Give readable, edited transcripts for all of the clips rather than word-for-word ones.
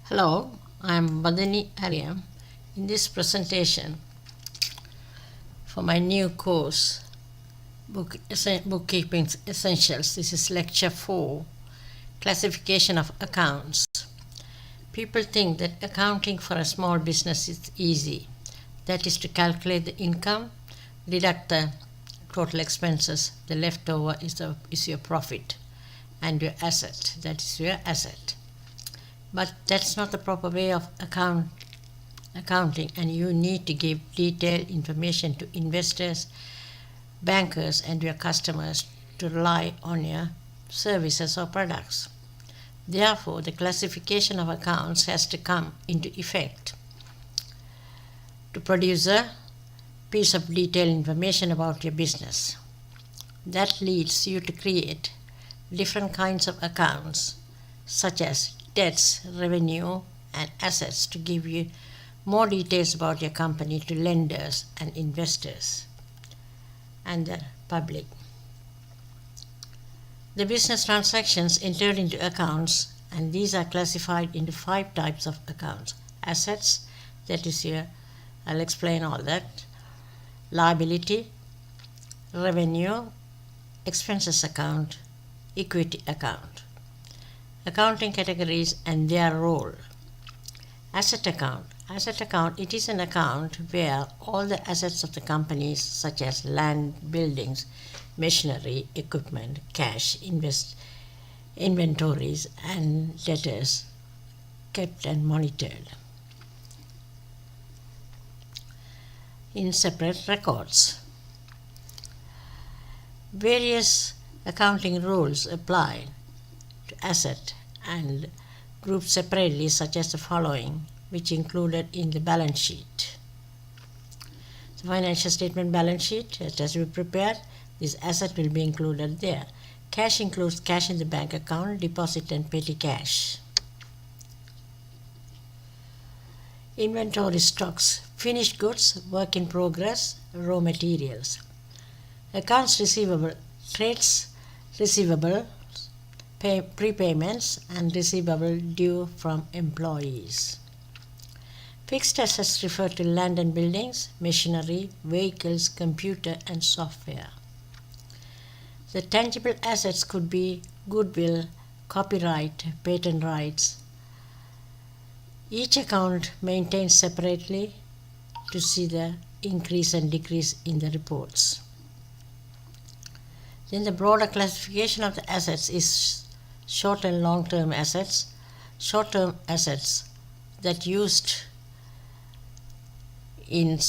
Hello, I'm Badani Arya. In this presentation for my new course, Bookkeeping Essentials, this is lecture 4, Classification of Accounts. People think that accounting for a small business is easy. That is to calculate the income, deduct the total expenses, the leftover is your profit, and your asset, that is your asset. But that's not the proper way of accounting, and you need to give detailed information to investors, bankers, and your customers to rely on your services or products. Therefore, the classification of accounts has to come into effect to produce a piece of detailed information about your business. That leads you to create different kinds of accounts, such as debts, revenue, and assets, to give you more details about your company to lenders and investors and the public. The business transactions entered into accounts, and these are classified into 5 types of accounts. Assets, that is here, I'll explain all that. Liability, revenue, expenses account, equity account. Accounting categories and their role. Asset account. Asset account, it is an account where all the assets of the companies, such as land, buildings, machinery, equipment, cash, inventories, and debtors, kept and monitored in separate records. Various accounting rules apply to asset and grouped separately, such as the following, which included in the balance sheet. The financial statement balance sheet has to be prepared. This asset will be included there. Cash includes cash in the bank account, deposit, and petty cash. Inventory stocks, finished goods, work in progress, raw materials. Accounts receivable, trades receivable, prepayments, and receivable due from employees. Fixed assets refer to land and buildings, machinery, vehicles, computer, and software. The tangible assets could be goodwill, copyright, patent rights. Each account maintained separately to see the increase and decrease in the reports. Then the broader classification of the assets is short and long-term assets. Short-term assets that used in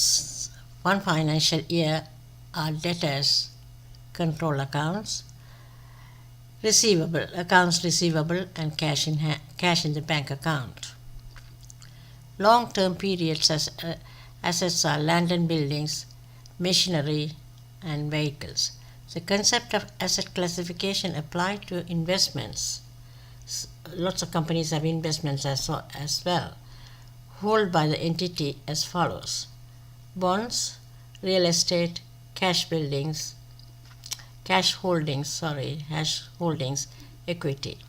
one financial year are debtors, control accounts, accounts receivable, and cash in the bank account. Long-term periods assets are land and buildings, machinery, and vehicles. The concept of asset classification applied to investments. Lots of companies have investments as well, held by the entity as follows: bonds, real estate, cash holdings, equity.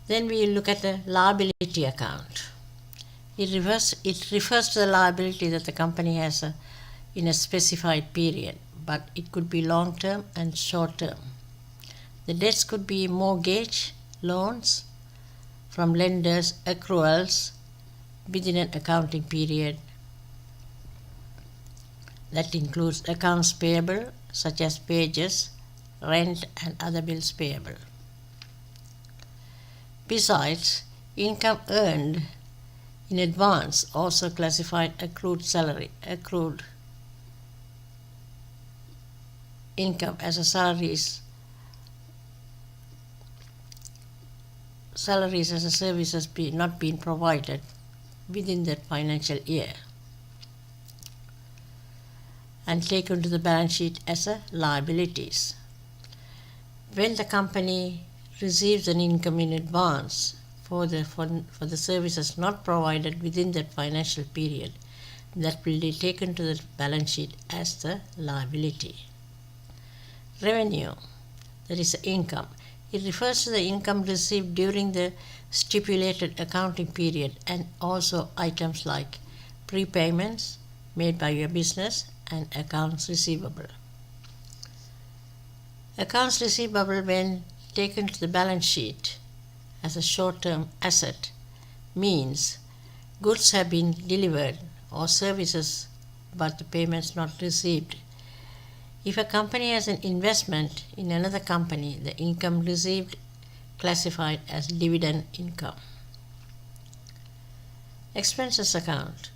Then we look at the liability account. It refers to the liability that the company has in a specified period, but it could be long-term and short-term. The debts could be mortgage, loans from lenders, accruals within an accounting period. That includes accounts payable, such as wages, rent, and other bills payable. Besides, income earned in advance, also classified accrued income as a salaries as a service has not been provided within that financial year, and taken to the balance sheet as a liabilities. When the company receives an income in advance for the services not provided within that financial period, that will be taken to the balance sheet as the liability. Revenue, that is income. It refers to the income received during the stipulated accounting period and also items like prepayments made by your business and accounts receivable. Accounts receivable, when taken to the balance sheet as a short-term asset, means goods have been delivered or services but the payments not received. If a company has an investment in another company, the income received classified as dividend income. Expenses account.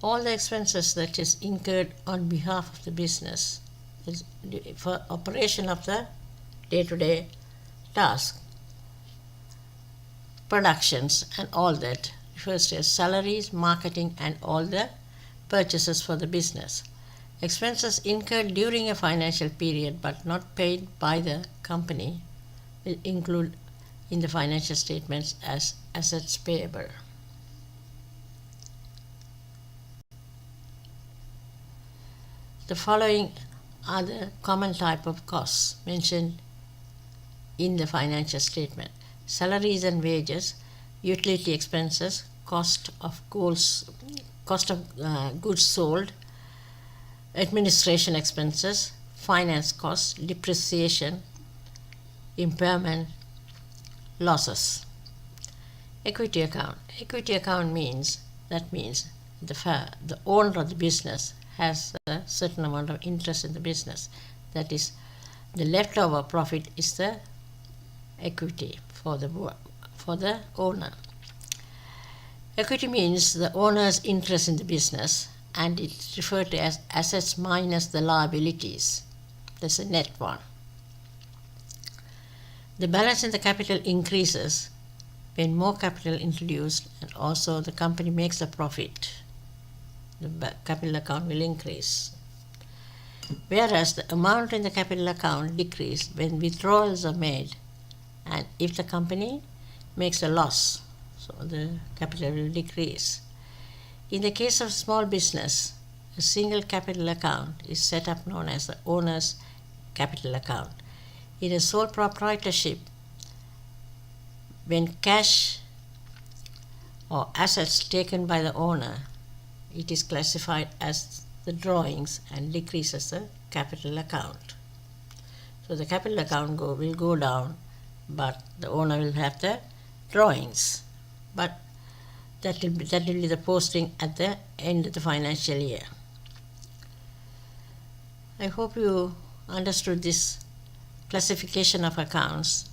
All the expenses that is incurred on behalf of the business for operation of the day-to-day task, productions and all that refers to as salaries, marketing and all the purchases for the business. Expenses incurred during a financial period but not paid by the company will include in the financial statements as assets payable. The following are the common type of costs mentioned in the financial statement: salaries and wages, utility expenses, cost of goods sold, administration expenses, finance costs, depreciation, impairment, losses. Equity account. Equity account means the owner of the business has a certain amount of interest in the business. That is, the leftover profit is the equity for the owner. Equity means the owner's interest in the business, and it's referred to as assets minus the liabilities. That's a net one. The balance in the capital increases when more capital introduced and also the company makes a profit. The capital account will increase. Whereas the amount in the capital account decreases when withdrawals are made and if the company makes a loss, so the capital will decrease. In the case of small business, a single capital account is set up known as the owner's capital account. In a sole proprietorship, when cash or assets taken by the owner, it is classified as the drawings and decreases the capital account. So the capital account will go down, but the owner will have the drawings. But that will be the posting at the end of the financial year. I hope you understood this classification of accounts.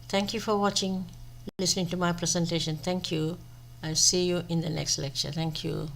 Thank you for listening to my presentation. Thank you. I'll see you in the next lecture. Thank you.